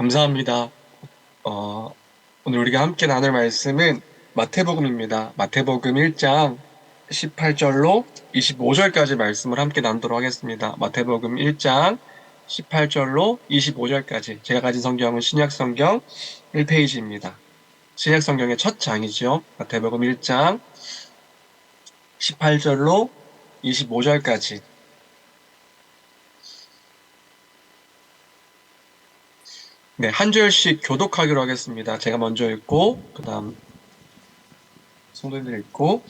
감사합니다. 어, 오늘 우리가 함께 나눌 말씀은 마태복음입니다. 마태복음 1장 18절로 25절까지 말씀을 함께 나누도록 하겠습니다. 마태복음 1장 18절로 25절까지. 제가 가진 성경은 신약성경 1페이지입니다. 신약성경의 첫 장이죠. 마태복음 1장 18절로 25절까지. 네, 한 절씩 교독하기로 하겠습니다. 제가 먼저 읽고, 그 다음 성도님들 읽고,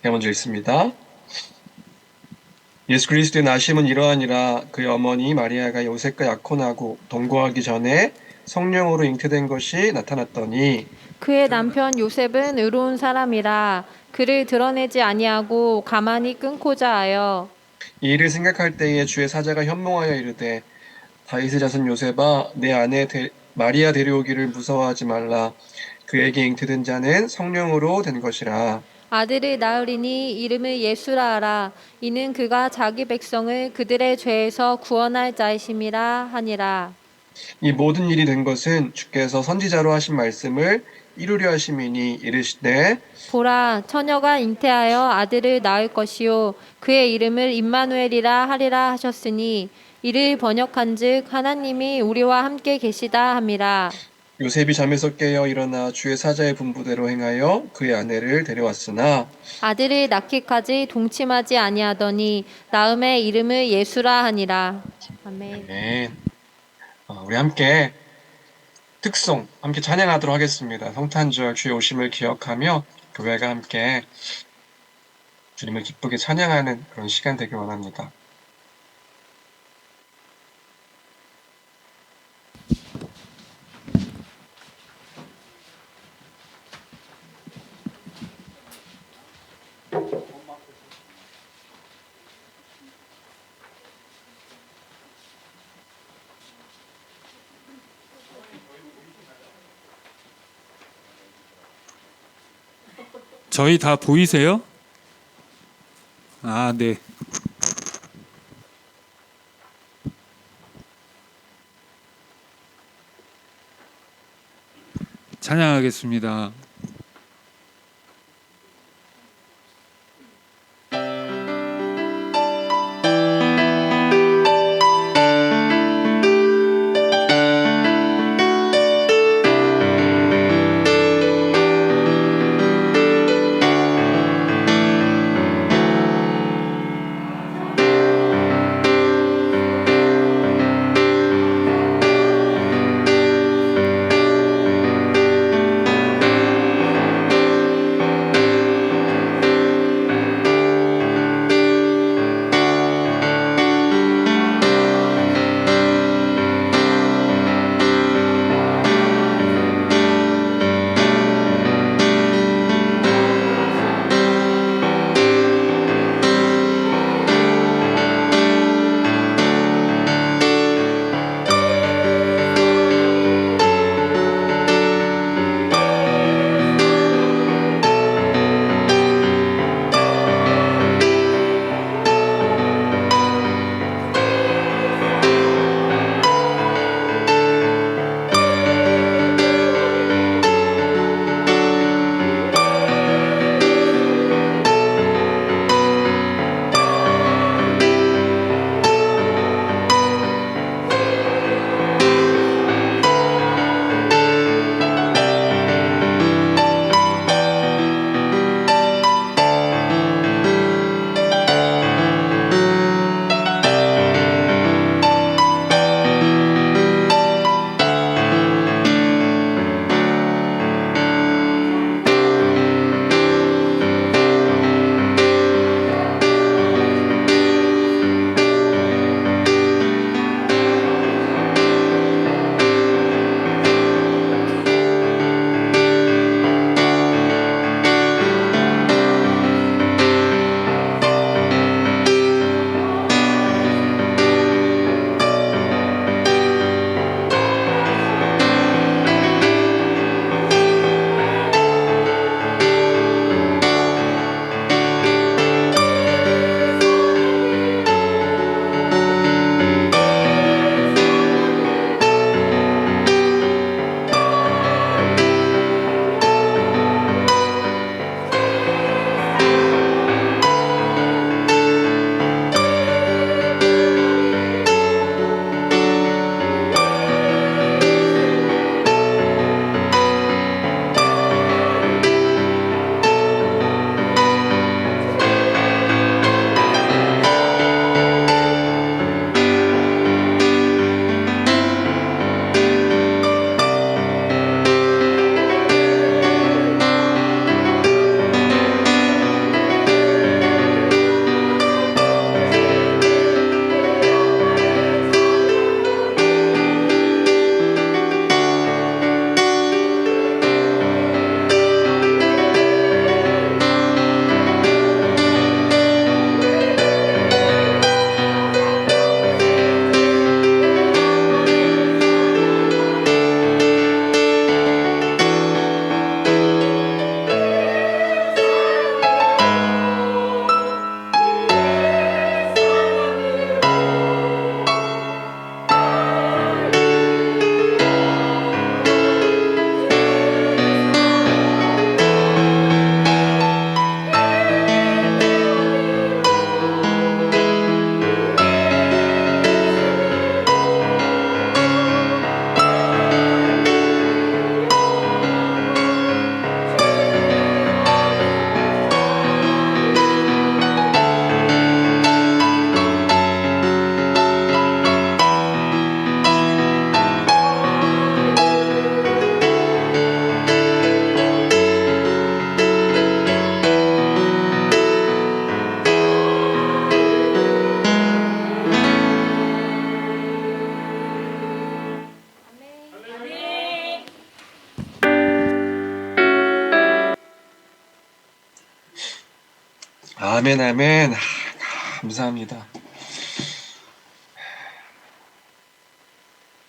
제가 먼저 읽습니다. 예수 그리스도의 나심은 이러하니라. 그의 어머니 마리아가 요셉과 약혼하고 동거하기 전에 성령으로 잉태된 것이 나타났더니 그의 남편 요셉은 의로운 사람이라 그를 드러내지 아니하고 가만히 끊고자 하여 이 일을 생각할 때에 주의 사자가 현몽하여 이르되 다윗의 자손 요셉아 내 아내 마리아 데려오기를 무서워하지 말라. 그에게 잉태된 자는 성령으로 된 것이라. 아들을 낳으리니 이름을 예수라 하라. 이는 그가 자기 백성을 그들의 죄에서 구원할 자이심이라 하니라. 이 모든 일이 된 것은 주께서 선지자로 하신 말씀을 이루려 하심이니 이르시되 보라, 처녀가 잉태하여 아들을 낳을 것이요 그의 이름을 임마누엘이라 하리라 하셨으니 이를 번역한즉 하나님이 우리와 함께 계시다 함이라. 요셉이 잠에서 깨어 일어나 주의 사자의 분부대로 행하여 그의 아내를 데려왔으나 아들을 낳기까지 동침하지 아니하더니 낳음의 이름을 예수라 하니라. 아멘. 아멘. 우리 함께 특송 함께 찬양하도록 하겠습니다. 성탄절 주의 오심을 기억하며 교회가 함께 주님을 기쁘게 찬양하는 그런 시간 되길 원합니다. 저희 다 보이세요? 아, 네. 찬양하겠습니다. 아멘, 아멘. 감사합니다.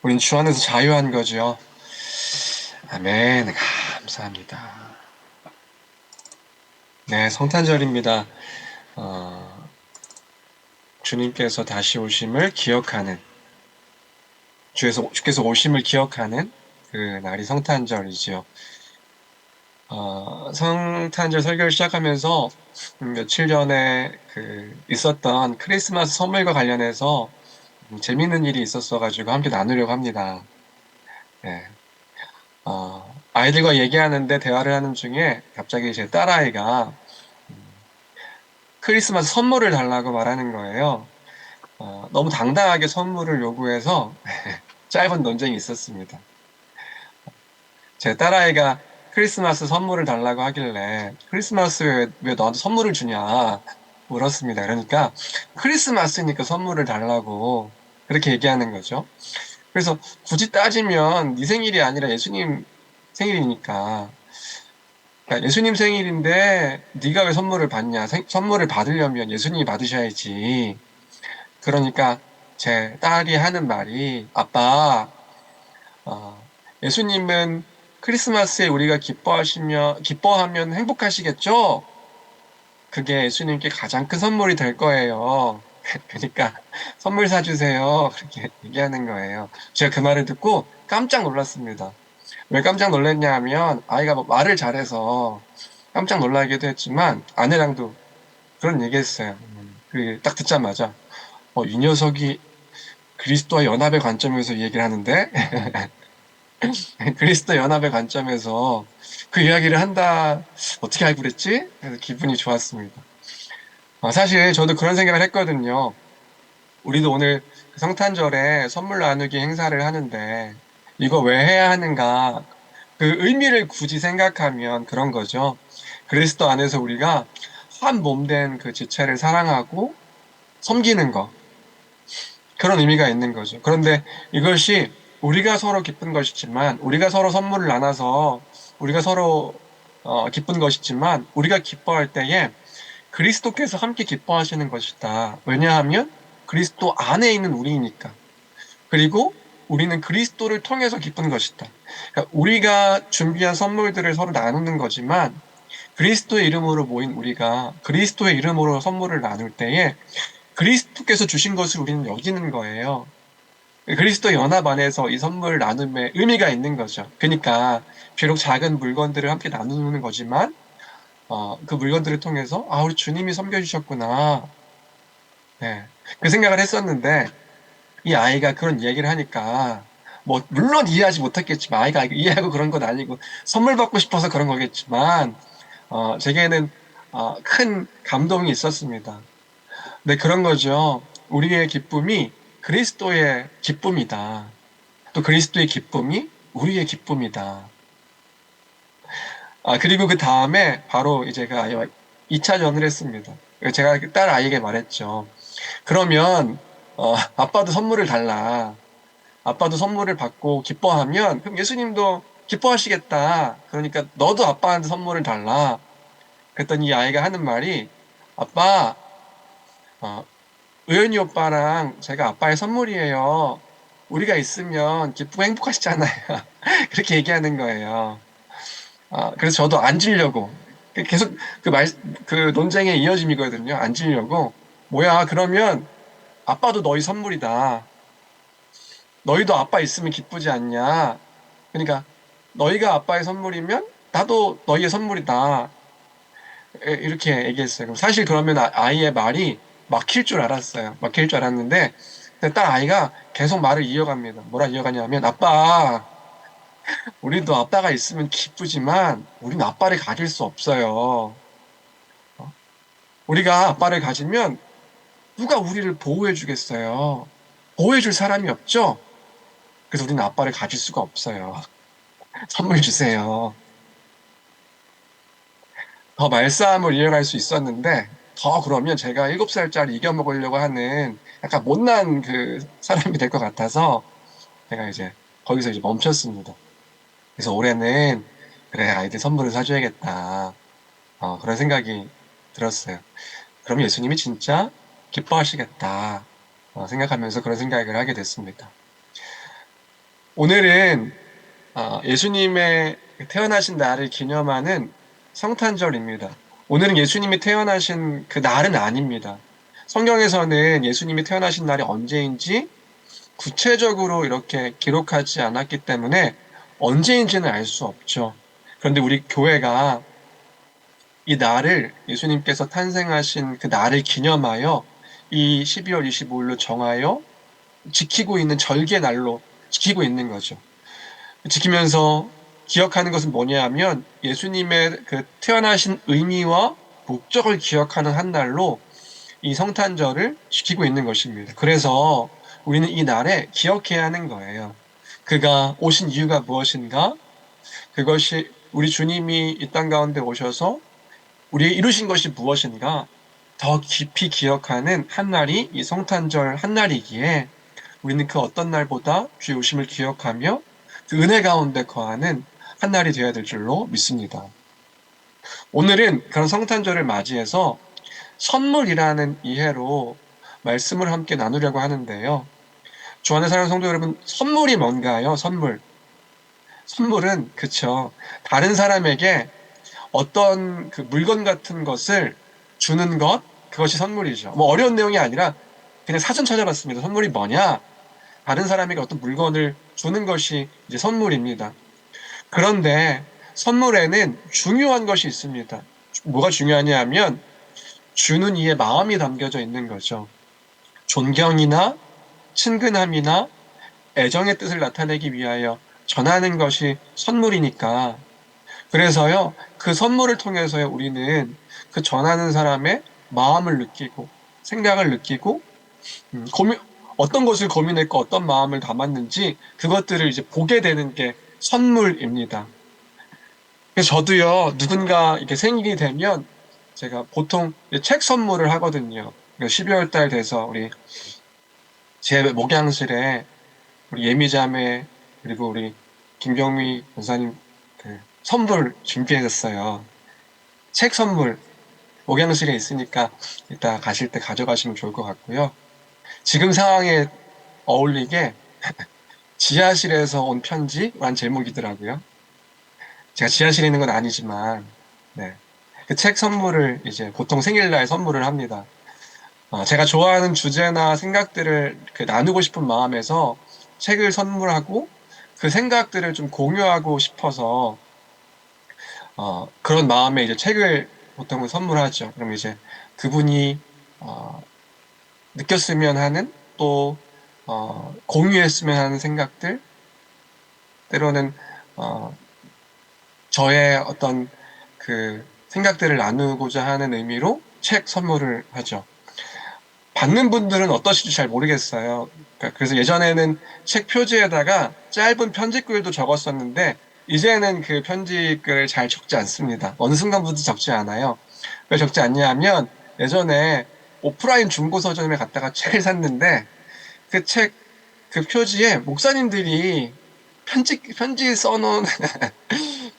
우린 주 안에서 자유한 거죠. 아멘. 감사합니다. 네, 성탄절입니다. 주님께서 다시 오심을 기억하는, 주께서 오심을 기억하는 그 날이 성탄절이지요. 성탄절 설교를 시작하면서 며칠 전에 있었던 크리스마스 선물과 관련해서 재밌는 일이 있었어가지고 함께 나누려고 합니다. 네. 아이들과 얘기하는데 대화를 하는 중에 갑자기 제 딸아이가 크리스마스 선물을 달라고 말하는 거예요. 너무 당당하게 선물을 요구해서 짧은 논쟁이 있었습니다. 제 딸아이가 크리스마스 선물을 달라고 하길래 크리스마스에 왜 너한테 선물을 주냐 물었습니다. 그러니까 크리스마스니까 선물을 달라고 그렇게 얘기하는 거죠. 그래서 굳이 따지면 네 생일이 아니라 예수님 생일이니까, 그러니까 예수님 생일인데 네가 왜 선물을 받냐? 선물을 받으려면 예수님이 받으셔야지. 그러니까 제 딸이 하는 말이, 아빠, 예수님은 크리스마스에 우리가 기뻐하면 행복하시겠죠? 그게 예수님께 가장 큰 선물이 될 거예요. 그러니까 선물 사주세요. 그렇게 얘기하는 거예요. 제가 그 말을 듣고 깜짝 놀랐습니다. 왜 깜짝 놀랐냐 하면 아이가 뭐 말을 잘해서 깜짝 놀라기도 했지만 아내랑도 그런 얘기 했어요. 딱 듣자마자 이 녀석이 그리스도와 연합의 관점에서 이 얘기를 하는데 그리스도 연합의 관점에서 그 이야기를 한다. 어떻게 알고 그랬지? 그래서 기분이 좋았습니다. 사실 저도 그런 생각을 했거든요. 우리도 오늘 성탄절에 선물 나누기 행사를 하는데 이거 왜 해야 하는가? 그 의미를 굳이 생각하면 그런 거죠. 그리스도 안에서 우리가 한 몸 된 그 지체를 사랑하고 섬기는 거. 그런 의미가 있는 거죠. 그런데 이것이 우리가 서로 기쁜 것이지만, 우리가 서로 선물을 나눠서 우리가 서로 기쁜 것이지만, 우리가 기뻐할 때에 그리스도께서 함께 기뻐하시는 것이다. 왜냐하면 그리스도 안에 있는 우리이니까. 그리고 우리는 그리스도를 통해서 기쁜 것이다. 그러니까 우리가 준비한 선물들을 서로 나누는 거지만 그리스도의 이름으로 모인 우리가 그리스도의 이름으로 선물을 나눌 때에 그리스도께서 주신 것을 우리는 여기는 거예요. 그리스도 연합 안에서 이 선물 나눔에 의미가 있는 거죠. 그러니까 비록 작은 물건들을 함께 나누는 거지만 그 물건들을 통해서 우리 주님이 섬겨주셨구나. 네, 그 생각을 했었는데 이 아이가 그런 얘기를 하니까 물론 이해하지 못했겠지만 아이가 이해하고 그런 건 아니고 선물 받고 싶어서 그런 거겠지만 제게는 큰 감동이 있었습니다. 네, 그런 거죠. 우리의 기쁨이 그리스도의 기쁨이다. 또 그리스도의 기쁨이 우리의 기쁨이다. 그리고 그 다음에 바로 이제 그 아이와 2차전을 했습니다. 제가 딸 아이에게 말했죠. 그러면 아빠도 선물을 달라. 아빠도 선물을 받고 기뻐하면 그럼 예수님도 기뻐하시겠다. 그러니까 너도 아빠한테 선물을 달라. 그랬더니 이 아이가 하는 말이, 아빠, 의연이 오빠랑 제가 아빠의 선물이에요. 우리가 있으면 기쁘고 행복하시잖아요. 그렇게 얘기하는 거예요. 그래서 저도 앉으려고 계속 그 논쟁의 이어짐이거든요. 앉으려고, 뭐야, 그러면 아빠도 너희 선물이다. 너희도 아빠 있으면 기쁘지 않냐? 그러니까 너희가 아빠의 선물이면 나도 너희의 선물이다. 이렇게 얘기했어요. 그럼 사실 그러면 아이의 말이 막힐 줄 알았어요. 막힐 줄 알았는데 딱 아이가 계속 말을 이어갑니다. 뭐라 이어가냐면, 아빠, 우리도 아빠가 있으면 기쁘지만 우리는 아빠를 가질 수 없어요. 우리가 아빠를 가지면 누가 우리를 보호해 주겠어요? 보호해 줄 사람이 없죠? 그래서 우리는 아빠를 가질 수가 없어요. 선물 주세요. 더 말싸움을 이어갈 수 있었는데 더 그러면 제가 7살짜리 이겨먹으려고 하는 약간 못난 그 사람이 될 것 같아서 제가 이제 거기서 이제 멈췄습니다. 그래서 올해는 그래, 아이들 선물을 사줘야겠다. 그런 생각이 들었어요. 그럼 예수님이 진짜 기뻐하시겠다 생각하면서 그런 생각을 하게 됐습니다. 오늘은 예수님의 태어나신 날을 기념하는 성탄절입니다. 오늘은 예수님이 태어나신 그 날은 아닙니다. 성경에서는 예수님이 태어나신 날이 언제인지 구체적으로 이렇게 기록하지 않았기 때문에 언제인지는 알 수 없죠. 그런데 우리 교회가 이 날을 예수님께서 탄생하신 그 날을 기념하여 이 12월 25일로 정하여 지키고 있는 절개 날로 지키고 있는 거죠. 지키면서 기억하는 것은 뭐냐 하면 예수님의 그 태어나신 의미와 목적을 기억하는 한 날로 이 성탄절을 지키고 있는 것입니다. 그래서 우리는 이 날에 기억해야 하는 거예요. 그가 오신 이유가 무엇인가? 그것이 우리 주님이 이 땅 가운데 오셔서 우리의 이루신 것이 무엇인가? 더 깊이 기억하는 한 날이 이 성탄절 한 날이기에 우리는 그 어떤 날보다 주의 오심을 기억하며 그 은혜 가운데 거하는 한 날이 되어야 될 줄로 믿습니다. 오늘은 그런 성탄절을 맞이해서 선물이라는 이해로 말씀을 함께 나누려고 하는데요. 주 안에 사랑하는 성도 여러분, 선물이 뭔가요? 선물. 선물은 그쵸. 다른 사람에게 어떤 그 물건 같은 것을 주는 것, 그것이 선물이죠. 뭐 어려운 내용이 아니라 그냥 사전 찾아봤습니다. 선물이 뭐냐? 다른 사람에게 어떤 물건을 주는 것이 이제 선물입니다. 그런데 선물에는 중요한 것이 있습니다. 뭐가 중요하냐 하면 주는 이의 마음이 담겨져 있는 거죠. 존경이나 친근함이나 애정의 뜻을 나타내기 위하여 전하는 것이 선물이니까. 그래서요, 그 선물을 통해서요, 우리는 그 전하는 사람의 마음을 느끼고, 생각을 느끼고, 어떤 것을 고민했고 어떤 마음을 담았는지 그것들을 이제 보게 되는 게 선물입니다. 그래서 저도요, 누군가 이렇게 생일이 되면 제가 보통 책 선물을 하거든요. 12월 달 돼서 우리 제 목양실에 우리 예미자매 그리고 우리 김경미 권사님 그 선물 준비해줬어요. 책 선물 목양실에 있으니까 이따 가실 때 가져가시면 좋을 것 같고요. 지금 상황에 어울리게 지하실에서 온 편지란 제목이더라고요. 제가 지하실에 있는 건 아니지만 네. 그 책 선물을 이제 보통 생일날 선물을 합니다. 제가 좋아하는 주제나 생각들을 나누고 싶은 마음에서 책을 선물하고 그 생각들을 좀 공유하고 싶어서 그런 마음에 이제 책을 보통은 선물하죠. 그럼 이제 그분이 느꼈으면 하는 또 공유했으면 하는 생각들 때로는 저의 어떤 그 생각들을 나누고자 하는 의미로 책 선물을 하죠. 받는 분들은 어떠실지 잘 모르겠어요. 그래서 예전에는 책 표지에다가 짧은 편지글도 적었었는데 이제는 그 편지글을 잘 적지 않습니다. 어느 순간부터 적지 않아요. 왜 적지 않냐 하면 예전에 오프라인 중고 서점에 갔다가 책을 샀는데 그 책 그 표지에 목사님들이 편지 써놓은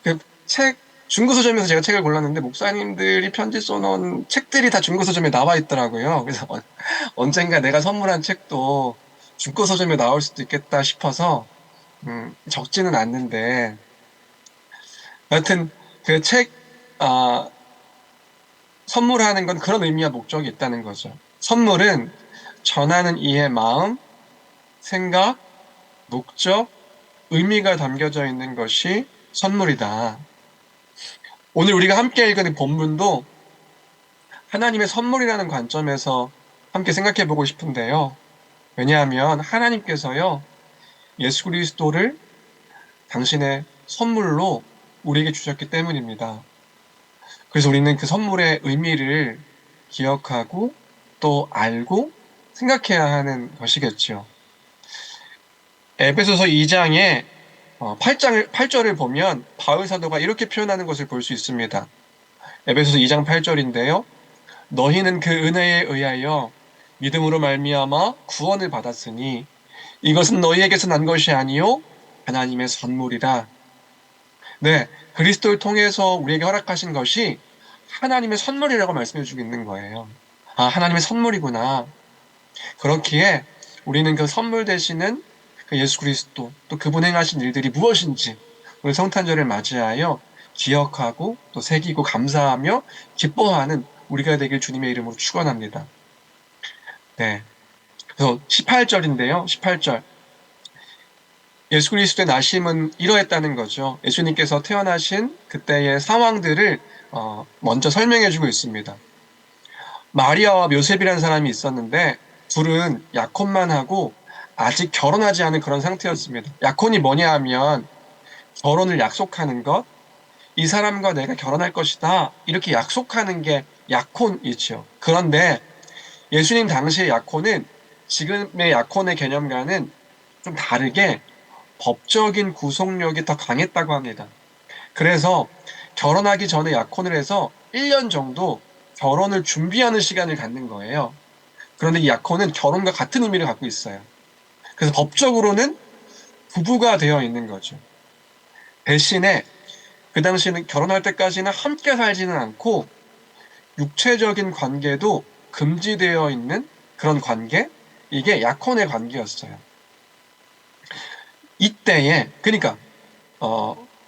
그 책 중고 서점에서 제가 책을 골랐는데 목사님들이 편지 써놓은 책들이 다 중고 서점에 나와 있더라고요. 그래서 언젠가 내가 선물한 책도 중고 서점에 나올 수도 있겠다 싶어서 적지는 않는데 여하튼 그 책 선물하는 건 그런 의미와 목적이 있다는 거죠. 선물은 전하는 이의 마음, 생각, 목적, 의미가 담겨져 있는 것이 선물이다. 오늘 우리가 함께 읽은 본문도 하나님의 선물이라는 관점에서 함께 생각해 보고 싶은데요. 왜냐하면 하나님께서요, 예수 그리스도를 당신의 선물로 우리에게 주셨기 때문입니다. 그래서 우리는 그 선물의 의미를 기억하고 또 알고 생각해야 하는 것이겠죠. 에베소서 2장에 8절을 보면 바울 사도가 이렇게 표현하는 것을 볼 수 있습니다. 에베소서 2장 8절인데요. 너희는 그 은혜에 의하여 믿음으로 말미암아 구원을 받았으니 이것은 너희에게서 난 것이 아니요 하나님의 선물이라. 네, 그리스도를 통해서 우리에게 허락하신 것이 하나님의 선물이라고 말씀해 주고 있는 거예요. 아, 하나님의 선물이구나. 그렇기에 우리는 그 선물 되시는 그 예수 그리스도, 또 그분 행하신 일들이 무엇인지 오늘 성탄절을 맞이하여 기억하고 또 새기고 감사하며 기뻐하는 우리가 되길 주님의 이름으로 축원합니다. 네. 그래서 18절인데요. 18절. 예수 그리스도의 나심은 이러했다는 거죠. 예수님께서 태어나신 그때의 상황들을 먼저 설명해주고 있습니다. 마리아와 요셉이라는 사람이 있었는데 둘은 약혼만 하고 아직 결혼하지 않은 그런 상태였습니다. 약혼이 뭐냐 하면 결혼을 약속하는 것, 이 사람과 내가 결혼할 것이다 이렇게 약속하는 게 약혼이죠. 그런데 예수님 당시의 약혼은 지금의 약혼의 개념과는 좀 다르게 법적인 구속력이 더 강했다고 합니다. 그래서 결혼하기 전에 약혼을 해서 1년 정도 결혼을 준비하는 시간을 갖는 거예요. 그런데 이 약혼은 결혼과 같은 의미를 갖고 있어요. 그래서 법적으로는 부부가 되어 있는 거죠. 대신에 그 당시에는 결혼할 때까지는 함께 살지는 않고 육체적인 관계도 금지되어 있는 그런 관계? 이게 약혼의 관계였어요. 이때에 그러니까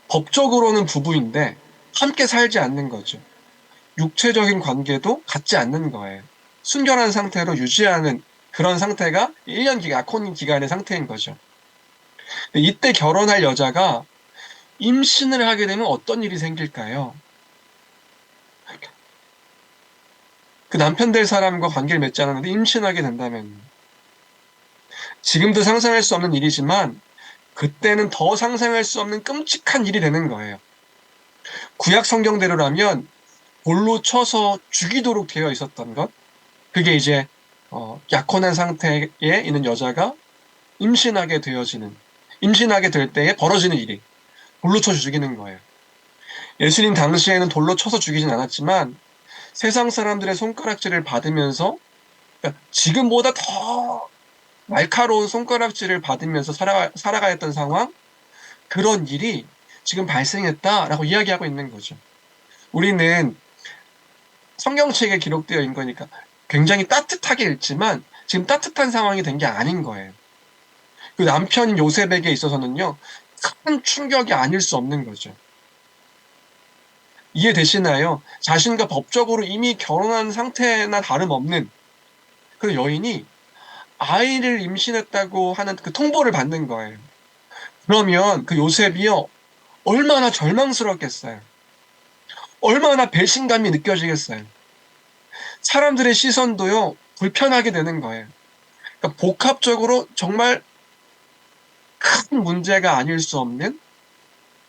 법적으로는 부부인데 함께 살지 않는 거죠. 육체적인 관계도 갖지 않는 거예요. 순결한 상태로 유지하는 그런 상태가 1년 약혼 기간의 상태인 거죠. 이때 결혼할 여자가 임신을 하게 되면 어떤 일이 생길까요? 그 남편 될 사람과 관계를 맺지 않았는데 임신하게 된다면 지금도 상상할 수 없는 일이지만 그때는 더 상상할 수 없는 끔찍한 일이 되는 거예요. 구약 성경대로라면 돌로 쳐서 죽이도록 되어 있었던 것, 그게 이제 약혼한 상태에 있는 여자가 임신하게 될 때에 벌어지는 일이 돌로 쳐 죽이는 거예요. 예수님 당시에는 돌로 쳐서 죽이진 않았지만 세상 사람들의 손가락질을 받으면서 그러니까 지금보다 더 날카로운 손가락질을 받으면서 살아가야 했던 상황, 그런 일이 지금 발생했다라고 이야기하고 있는 거죠. 우리는 성경책에 기록되어 있는 거니까 굉장히 따뜻하게 읽지만 지금 따뜻한 상황이 된 게 아닌 거예요. 그 남편인 요셉에게 있어서는요, 큰 충격이 아닐 수 없는 거죠. 이해되시나요? 자신과 법적으로 이미 결혼한 상태나 다름없는 그 여인이 아이를 임신했다고 하는 그 통보를 받는 거예요. 그러면 그 요셉이요, 얼마나 절망스럽겠어요. 얼마나 배신감이 느껴지겠어요. 사람들의 시선도요, 불편하게 되는 거예요. 그러니까 복합적으로 정말 큰 문제가 아닐 수 없는,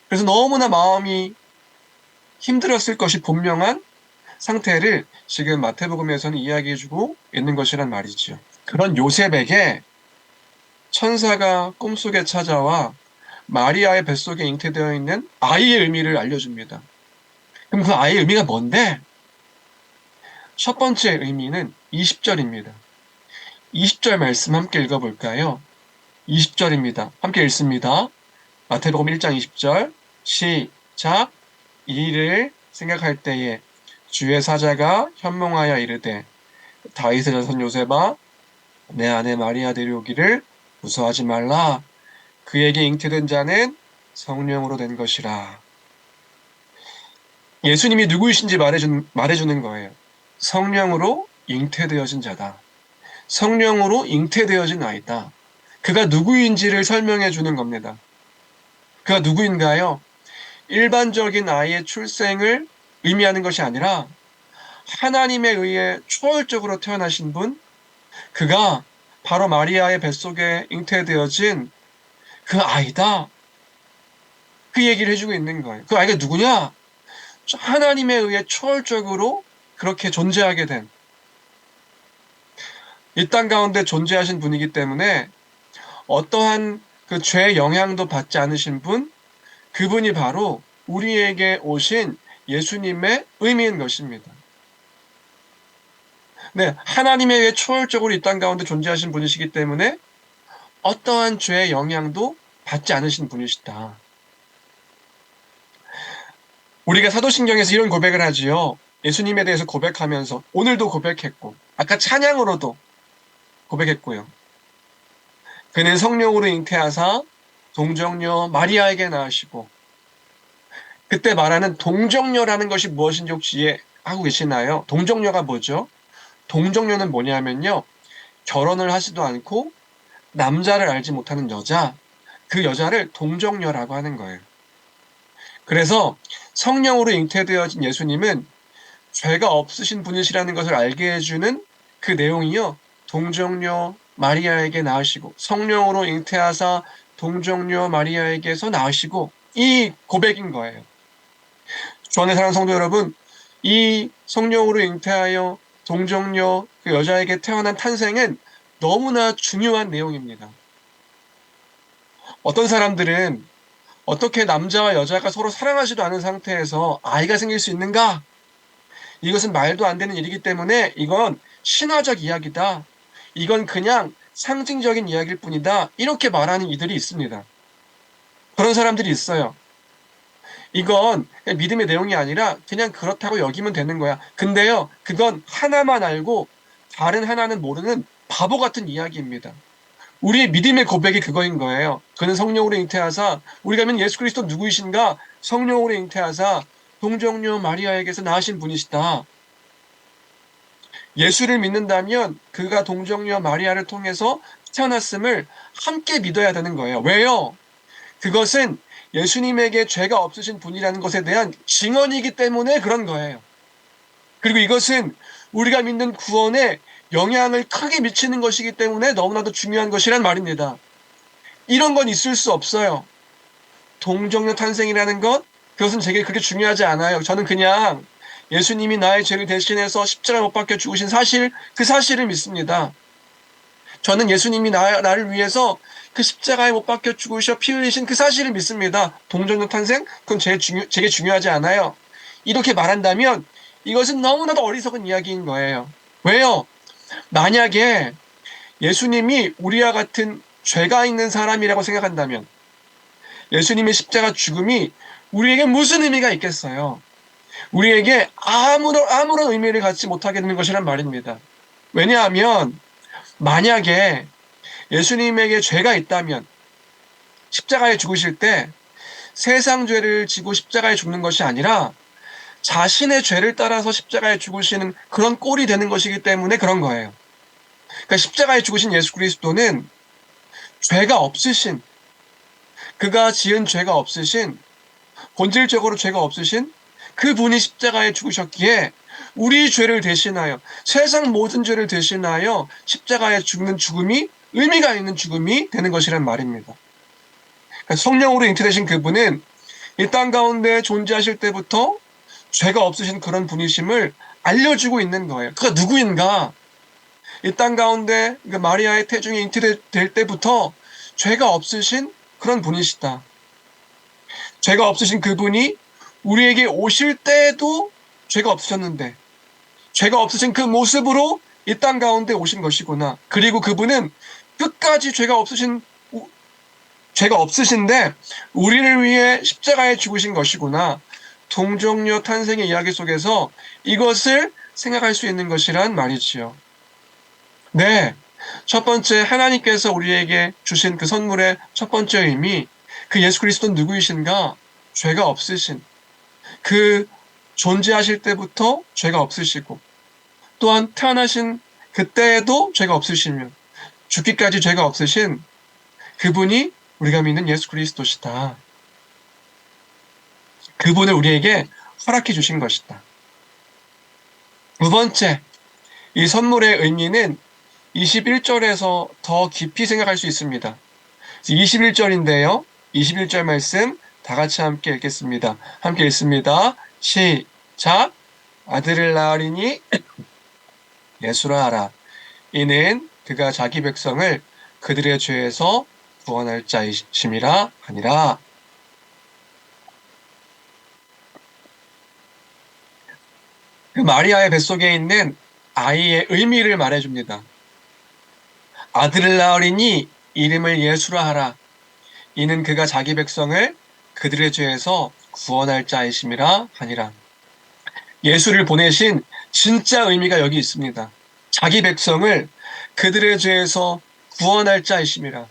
그래서 너무나 마음이 힘들었을 것이 분명한 상태를 지금 마태복음에서는 이야기해주고 있는 것이란 말이죠. 그런 요셉에게 천사가 꿈속에 찾아와 마리아의 뱃속에 잉태되어 있는 아이의 의미를 알려줍니다. 그럼 그 아이의 의미가 뭔데? 첫 번째 의미는 20절입니다. 20절 말씀 함께 읽어볼까요? 20절입니다. 함께 읽습니다. 마태복음 1장 20절 시작. 이 일을 생각할 때에 주의 사자가 현몽하여 이르되 다윗의 자손 요셉아 내 아내 마리아 데려오기를 무서워하지 말라. 그에게 잉태된 자는 성령으로 된 것이라. 예수님이 누구이신지 말해주는 거예요. 성령으로 잉태되어진 자다. 성령으로 잉태되어진 아이다. 그가 누구인지를 설명해 주는 겁니다. 그가 누구인가요? 일반적인 아이의 출생을 의미하는 것이 아니라 하나님에 의해 초월적으로 태어나신 분, 그가 바로 마리아의 뱃속에 잉태되어진 그 아이다. 그 얘기를 해주고 있는 거예요. 그 아이가 누구냐? 하나님에 의해 초월적으로 그렇게 존재하게 된, 이 땅 가운데 존재하신 분이기 때문에 어떠한 그 죄의 영향도 받지 않으신 분, 그분이 바로 우리에게 오신 예수님의 의미인 것입니다. 네, 하나님에 의해 초월적으로 이 땅 가운데 존재하신 분이시기 때문에 어떠한 죄의 영향도 받지 않으신 분이시다. 우리가 사도신경에서 이런 고백을 하지요. 예수님에 대해서 고백하면서 오늘도 고백했고 아까 찬양으로도 고백했고요. 그는 성령으로 잉태하사 동정녀 마리아에게 낳으시고, 그때 말하는 동정녀라는 것이 무엇인지 혹시 이해하고 계시나요? 동정녀가 뭐죠? 동정녀는 뭐냐면요, 결혼을 하지도 않고 남자를 알지 못하는 여자, 그 여자를 동정녀라고 하는 거예요. 그래서 성령으로 잉태되어진 예수님은 죄가 없으신 분이시라는 것을 알게 해주는 그 내용이요, 동정녀 마리아에게 낳으시고, 성령으로 잉태하사 동정녀 마리아에게서 낳으시고, 이 고백인 거예요. 주 안에 사랑하는 성도 여러분, 이 성령으로 잉태하여 동정녀 그 여자에게 태어난 탄생은 너무나 중요한 내용입니다. 어떤 사람들은 어떻게 남자와 여자가 서로 사랑하지도 않은 상태에서 아이가 생길 수 있는가? 이것은 말도 안 되는 일이기 때문에 이건 신화적 이야기다. 이건 그냥 상징적인 이야기일 뿐이다. 이렇게 말하는 이들이 있습니다. 그런 사람들이 있어요. 이건 믿음의 내용이 아니라 그냥 그렇다고 여기면 되는 거야. 근데요, 그건 하나만 알고 다른 하나는 모르는 바보 같은 이야기입니다. 우리의 믿음의 고백이 그거인 거예요. 그는 성령으로 잉태하사, 우리가 믿는 예수 그리스도 누구이신가? 성령으로 잉태하사 동정녀 마리아에게서 낳으신 분이시다. 예수를 믿는다면 그가 동정녀 마리아를 통해서 태어났음을 함께 믿어야 되는 거예요. 왜요? 그것은 예수님에게 죄가 없으신 분이라는 것에 대한 증언이기 때문에 그런 거예요. 그리고 이것은 우리가 믿는 구원에 영향을 크게 미치는 것이기 때문에 너무나도 중요한 것이란 말입니다. 이런 건 있을 수 없어요. 동정녀 탄생이라는 것, 그것은 제게 그렇게 중요하지 않아요. 저는 그냥 예수님이 나의 죄를 대신해서 십자가에 못 박혀 죽으신 사실, 그 사실을 믿습니다. 저는 예수님이 나를 위해서 그 십자가에 못 박혀 죽으셔 피 흘리신 그 사실을 믿습니다. 동정녀 탄생? 그건 제게 중요하지 않아요. 이렇게 말한다면 이것은 너무나도 어리석은 이야기인 거예요. 왜요? 만약에 예수님이 우리와 같은 죄가 있는 사람이라고 생각한다면 예수님의 십자가 죽음이 우리에게 무슨 의미가 있겠어요? 우리에게 아무런 의미를 갖지 못하게 되는 것이란 말입니다. 왜냐하면 만약에 예수님에게 죄가 있다면 십자가에 죽으실 때 세상 죄를 지고 십자가에 죽는 것이 아니라 자신의 죄를 따라서 십자가에 죽으시는 그런 꼴이 되는 것이기 때문에 그런 거예요. 그러니까 십자가에 죽으신 예수 그리스도는 죄가 없으신, 그가 지은 죄가 없으신, 본질적으로 죄가 없으신 그 분이 십자가에 죽으셨기에 우리 죄를 대신하여, 세상 모든 죄를 대신하여 십자가에 죽는 죽음이 의미가 있는 죽음이 되는 것이란 말입니다. 그러니까 성령으로 잉태되신 그분은 이 땅 가운데 존재하실 때부터 죄가 없으신 그런 분이심을 알려주고 있는 거예요. 그가 누구인가? 이 땅 가운데 마리아의 태중에 잉태될 때부터 죄가 없으신 그런 분이시다. 죄가 없으신 그분이 우리에게 오실 때에도 죄가 없으셨는데 죄가 없으신 그 모습으로 이 땅 가운데 오신 것이구나. 그리고 그분은 끝까지 죄가 없으신데 우리를 위해 십자가에 죽으신 것이구나. 동정녀 탄생의 이야기 속에서 이것을 생각할 수 있는 것이란 말이지요. 네, 첫 번째 하나님께서 우리에게 주신 그 선물의 첫 번째 의미, 그 예수 그리스도는 누구이신가? 죄가 없으신, 그 존재하실 때부터 죄가 없으시고 또한 태어나신 그때에도 죄가 없으시며 죽기까지 죄가 없으신 그분이 우리가 믿는 예수 그리스도시다. 그분을 우리에게 허락해 주신 것이다. 두 번째, 이 선물의 의미는 21절에서 더 깊이 생각할 수 있습니다. 21절인데요. 21절 말씀 다 같이 함께 읽겠습니다. 함께 읽습니다. 시작. 아들을 낳으리니 예수라 하라. 이는 그가 자기 백성을 그들의 죄에서 구원할 자이심이라 하니라. 그 마리아의 뱃속에 있는 아이의 의미를 말해줍니다. 아들을 낳으리니 이름을 예수라 하라. 이는 그가 자기 백성을 그들의 죄에서 구원할 자이심이라 하니라. 예수를 보내신 진짜 의미가 여기 있습니다. 자기 백성을 그들의 죄에서 구원할 자이심이라.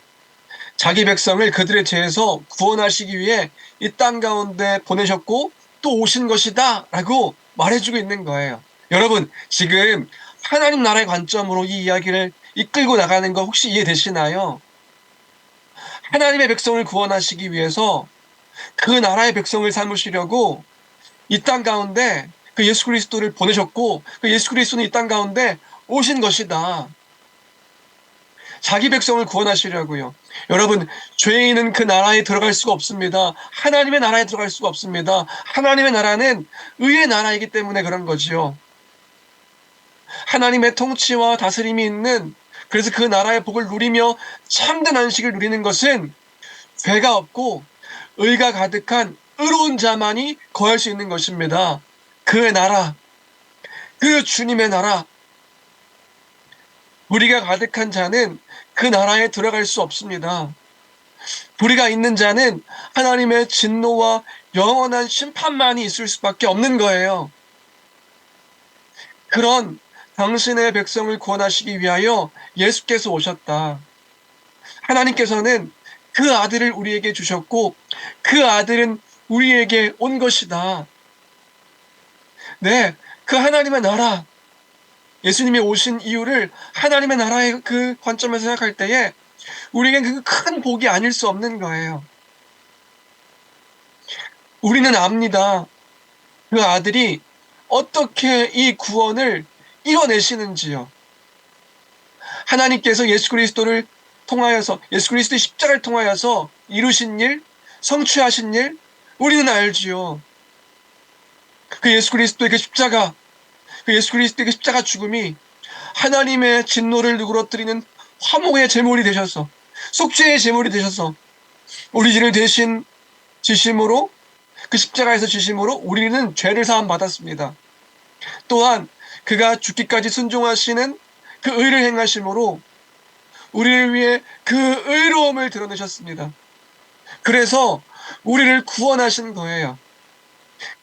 자기 백성을 그들의 죄에서 구원하시기 위해 이 땅 가운데 보내셨고 또 오신 것이다 라고 말해주고 있는 거예요. 여러분, 지금 하나님 나라의 관점으로 이 이야기를 이끌고 나가는 거 혹시 이해되시나요? 하나님의 백성을 구원하시기 위해서 그 나라의 백성을 삼으시려고 이 땅 가운데 그 예수 그리스도를 보내셨고 그 예수 그리스도는 이 땅 가운데 오신 것이다. 자기 백성을 구원하시려고요. 여러분, 죄인은 그 나라에 들어갈 수가 없습니다. 하나님의 나라에 들어갈 수가 없습니다. 하나님의 나라는 의의 나라이기 때문에 그런 거지요. 하나님의 통치와 다스림이 있는, 그래서 그 나라의 복을 누리며 참된 안식을 누리는 것은 죄가 없고 의가 가득한 의로운 자만이 거할 수 있는 것입니다. 그 나라, 그 주님의 나라, 불의가 가득한 자는 그 나라에 들어갈 수 없습니다. 불의가 있는 자는 하나님의 진노와 영원한 심판만이 있을 수밖에 없는 거예요. 그런 당신의 백성을 구원하시기 위하여 예수께서 오셨다. 하나님께서는 그 아들을 우리에게 주셨고 그 아들은 우리에게 온 것이다. 네, 그 하나님의 나라, 예수님이 오신 이유를 하나님의 나라의 그 관점에서 생각할 때에 우리에겐 그 큰 복이 아닐 수 없는 거예요. 우리는 압니다. 그 아들이 어떻게 이 구원을 이뤄내시는지요. 하나님께서 예수 그리스도를 통하여서, 예수 그리스도의 십자가를 통하여서 이루신 일, 성취하신 일, 우리는 알지요. 그 예수 그리스도의 그 십자가, 그 예수 그리스도의 그 십자가 죽음이 하나님의 진노를 누그러뜨리는 화목의 제물이 되셔서, 속죄의 제물이 되셔서 우리 죄를 대신 지심으로, 그 십자가에서 지심으로 우리는 죄를 사함 받았습니다. 또한 그가 죽기까지 순종하시는 그 의를 행하심으로 우리를 위해 그 의로움을 드러내셨습니다. 그래서 우리를 구원하신 거예요.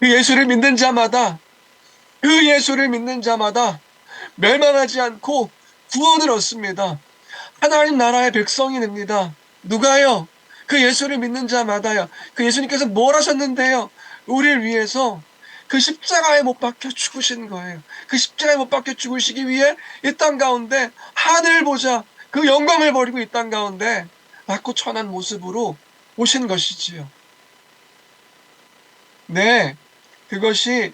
그 예수를 믿는 자마다, 그 예수를 믿는 자마다 멸망하지 않고 구원을 얻습니다. 하나님 나라의 백성이 됩니다. 누가요? 그 예수를 믿는 자마다요. 그 예수님께서 뭘 하셨는데요? 우리를 위해서 그 십자가에 못 박혀 죽으신 거예요. 그 십자가에 못 박혀 죽으시기 위해 이 땅 가운데 하늘 보자 그 영광을 버리고 이 땅 가운데 낮고 천한 모습으로 오신 것이지요. 네, 그것이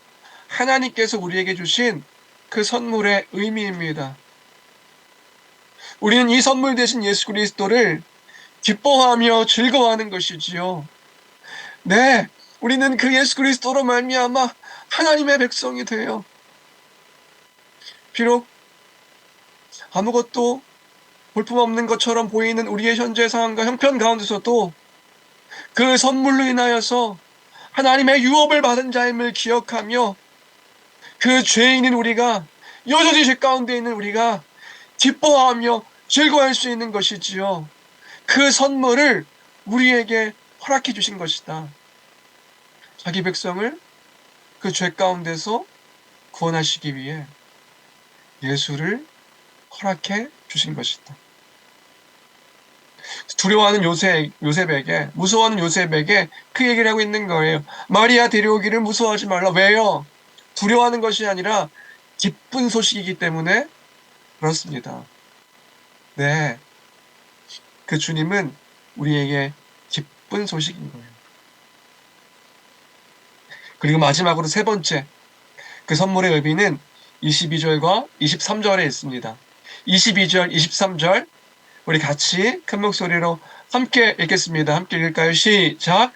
하나님께서 우리에게 주신 그 선물의 의미입니다. 우리는 이 선물 대신 예수 그리스도를 기뻐하며 즐거워하는 것이지요. 네, 우리는 그 예수 그리스도로 말미암아 하나님의 백성이 되어 비록 아무것도 볼품없는 것처럼 보이는 우리의 현재 상황과 형편 가운데서도 그 선물로 인하여서 하나님의 유업을 받은 자임을 기억하며 그 죄인인 우리가, 여전히 죄 가운데 있는 우리가 기뻐하며 즐거워할 수 있는 것이지요. 그 선물을 우리에게 허락해 주신 것이다. 자기 백성을 그 죄 가운데서 구원하시기 위해 예수를 허락해 주신 것이다. 두려워하는 요셉에게, 무서워하는 요셉에게 그 얘기를 하고 있는 거예요. 마리아 데려오기를 무서워하지 말라. 왜요? 두려워하는 것이 아니라 기쁜 소식이기 때문에 그렇습니다. 네, 그 주님은 우리에게 기쁜 소식인 거예요. 그리고 마지막으로 세 번째, 그 선물의 의미는 22절과 23절에 있습니다. 22절, 23절 우리 같이 큰 목소리로 함께 읽겠습니다. 함께 읽을까요? 시작!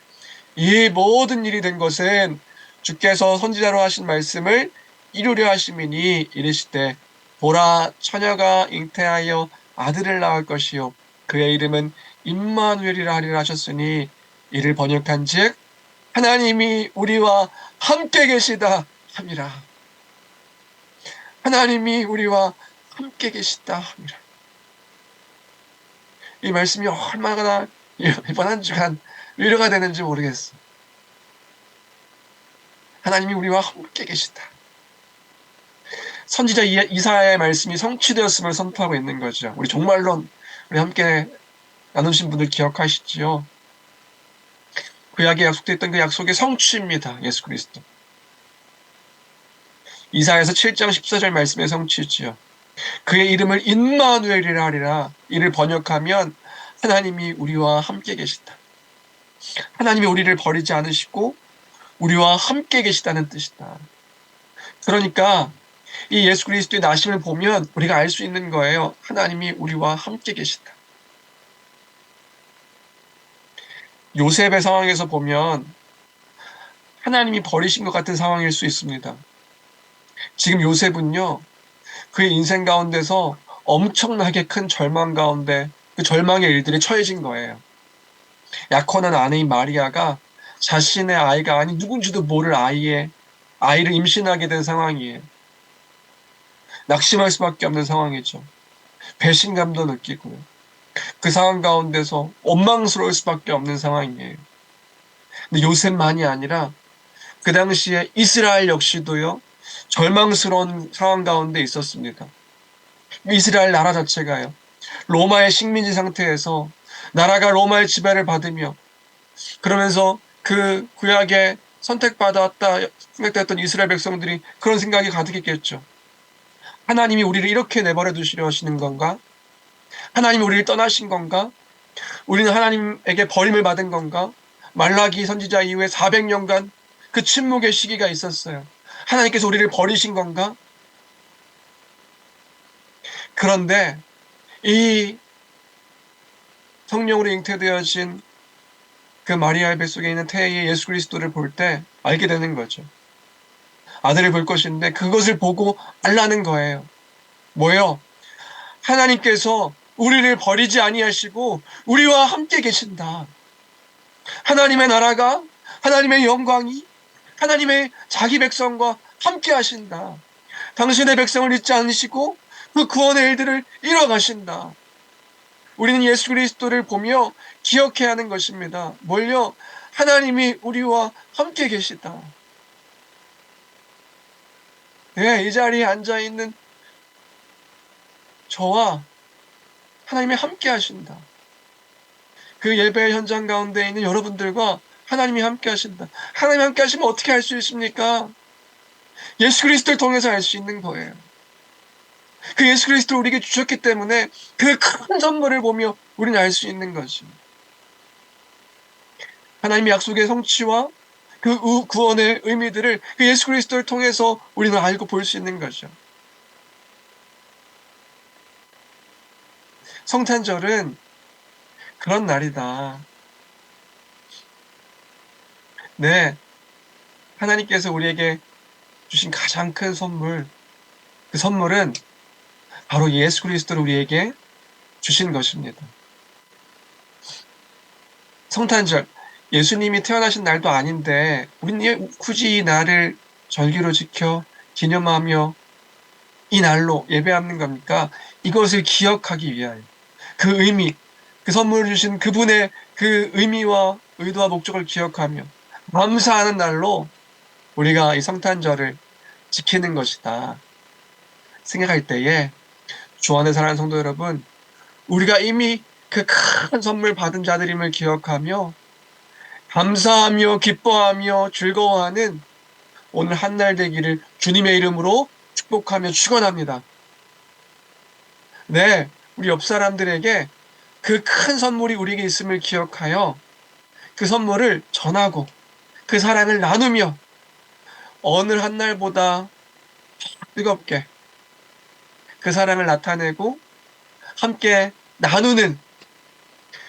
이 모든 일이 된 것은 주께서 선지자로 하신 말씀을 이루려 하심이니 이르시되 보라 처녀가 잉태하여 아들을 낳을 것이요 그의 이름은 임마누엘이라 하리라 하셨으니 이를 번역한즉 하나님이 우리와 함께 계시다 함이라. 하나님이 우리와 함께 계시다 함이라. 이 말씀이 얼마나 이번 한 주간 위로가 되는지 모르겠어. 하나님이 우리와 함께 계시다. 선지자 이사야의 말씀이 성취되었음을 선포하고 있는 거죠. 우리 종말론 우리 함께 나누신 분들 기억하시지요? 구약에 약속됐던 그 약속의 성취입니다. 예수 그리스도. 이사야서 7장 14절 말씀의 성취지요. 그의 이름을 임마누엘이라 하리라. 이를 번역하면 하나님이 우리와 함께 계시다. 하나님이 우리를 버리지 않으시고 우리와 함께 계시다는 뜻이다. 그러니까 이 예수 그리스도의 나심을 보면 우리가 알 수 있는 거예요. 하나님이 우리와 함께 계시다. 요셉의 상황에서 보면 하나님이 버리신 것 같은 상황일 수 있습니다. 지금 요셉은요, 그의 인생 가운데서 엄청나게 큰 절망 가운데 그 절망의 일들이 처해진 거예요. 약혼한 아내인 마리아가 자신의 아이가 아닌 누군지도 모를 아이를 임신하게 된 상황이에요. 낙심할 수밖에 없는 상황이죠. 배신감도 느끼고요. 그 상황 가운데서 원망스러울 수밖에 없는 상황이에요. 근데 요셉만이 아니라 그 당시에 이스라엘 역시도요, 절망스러운 상황 가운데 있었습니다. 이스라엘 나라 자체가요, 로마의 식민지 상태에서 나라가 로마의 지배를 받으며 그러면서 그 구약에 선택받았다 생각됐던 이스라엘 백성들이 그런 생각이 가득했겠죠. 하나님이 우리를 이렇게 내버려 두시려 하시는 건가? 하나님이 우리를 떠나신 건가? 우리는 하나님에게 버림을 받은 건가? 말라기 선지자 이후에 400년간 그 침묵의 시기가 있었어요. 하나님께서 우리를 버리신 건가? 그런데 이 성령으로 잉태되어진 그 마리아의 뱃속에 있는 태의 예수 그리스도를 볼 때 알게 되는 거죠. 아들을 볼 것인데 그것을 보고 알라는 거예요. 뭐요? 하나님께서 우리를 버리지 아니하시고 우리와 함께 계신다. 하나님의 나라가, 하나님의 영광이 하나님의 자기 백성과 함께 하신다. 당신의 백성을 잊지 않으시고 그 구원의 일들을 이뤄가신다. 우리는 예수 그리스도를 보며 기억해야 하는 것입니다. 뭘요? 하나님이 우리와 함께 계시다. 네, 이 자리에 앉아있는 저와 하나님이 함께 하신다. 그 예배 현장 가운데 있는 여러분들과 하나님이 함께 하신다. 하나님이 함께 하시면 어떻게 할 수 있습니까? 예수 그리스도를 통해서 알 수 있는 거예요. 그 예수 그리스도를 우리에게 주셨기 때문에 그 큰 선물을 보며 우리는 알 수 있는 것입니다. 하나님의 약속의 성취와 그 구원의 의미들을 그 예수 그리스도를 통해서 우리는 알고 볼 수 있는 거죠. 성탄절은 그런 날이다. 네, 하나님께서 우리에게 주신 가장 큰 선물, 그 선물은 바로 예수 그리스도를 우리에게 주신 것입니다. 성탄절, 예수님이 태어나신 날도 아닌데 우리는 굳이 이 날을 절기로 지켜 기념하며 이 날로 예배하는 겁니까? 이것을 기억하기 위하여 그 의미, 그 선물을 주신 그분의 그 의미와 의도와 목적을 기억하며 감사하는 날로 우리가 이 성탄절을 지키는 것이다 생각할 때에 주 안에 사랑하는 성도 여러분, 우리가 이미 그 큰 선물 받은 자들임을 기억하며 감사하며 기뻐하며 즐거워하는 오늘 한날 되기를 주님의 이름으로 축복하며 축원합니다. 네, 우리 옆 사람들에게 그 큰 선물이 우리에게 있음을 기억하여 그 선물을 전하고 그 사랑을 나누며 어느 한날보다 뜨겁게 그 사랑을 나타내고 함께 나누는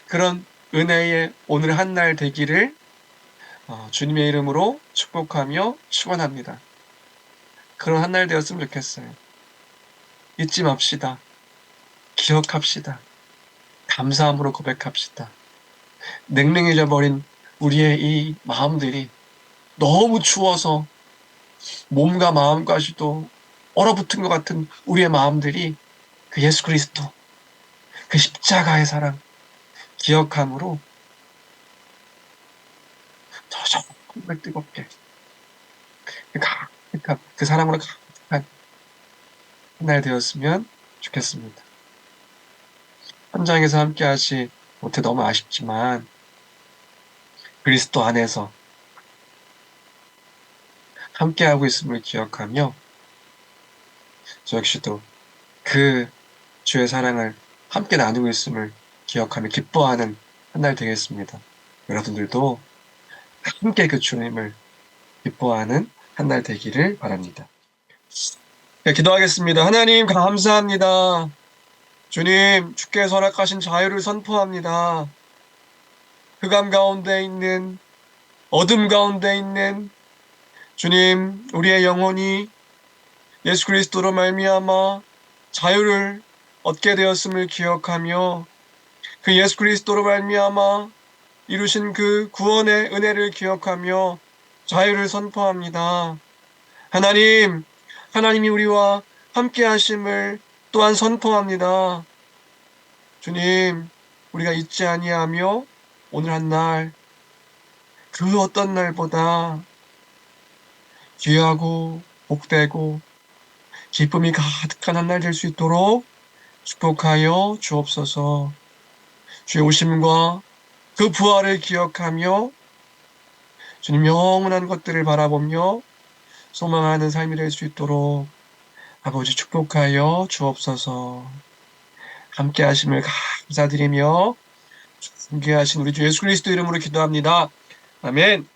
그런 은혜의 오늘 한날 되기를 주님의 이름으로 축복하며 축원합니다. 그런 한날 되었으면 좋겠어요. 잊지 맙시다. 기억합시다. 감사함으로 고백합시다. 냉랭해져 버린 우리의 이 마음들이 너무 추워서 몸과 마음까지도 얼어붙은 것 같은 우리의 마음들이 그 예수 그리스도, 그 십자가의 사랑 기억함으로 더 정말 뜨겁게 그 사랑으로 가득한 한 날 되었으면 좋겠습니다. 현장에서 함께하지 못해 너무 아쉽지만 그리스도 안에서 함께하고 있음을 기억하며 저 역시도 그 주의 사랑을 함께 나누고 있음을 기억하며 기뻐하는 한 날 되겠습니다. 여러분들도 함께 그 주님을 기뻐하는 한 날 되기를 바랍니다. 네, 기도하겠습니다. 하나님 감사합니다. 주님, 주께서 허락하신 자유를 선포합니다. 흑암 가운데 있는, 어둠 가운데 있는 주님, 우리의 영혼이 예수 그리스도로 말미암아 자유를 얻게 되었음을 기억하며 그 예수 그리스도로 말미암아 이루신 그 구원의 은혜를 기억하며 자유를 선포합니다. 하나님, 하나님이 우리와 함께 하심을 또한 선포합니다. 주님, 우리가 잊지 아니하며 오늘 한 날, 그 어떤 날보다 귀하고 복되고 기쁨이 가득한 한 날 될 수 있도록 축복하여 주옵소서. 주의 오심과 그 부활을 기억하며 주님 영원한 것들을 바라보며 소망하는 삶이 될 수 있도록 아버지 축복하여 주옵소서. 함께 하심을 감사드리며 존귀하신 우리 주 예수 그리스도 이름으로 기도합니다. 아멘.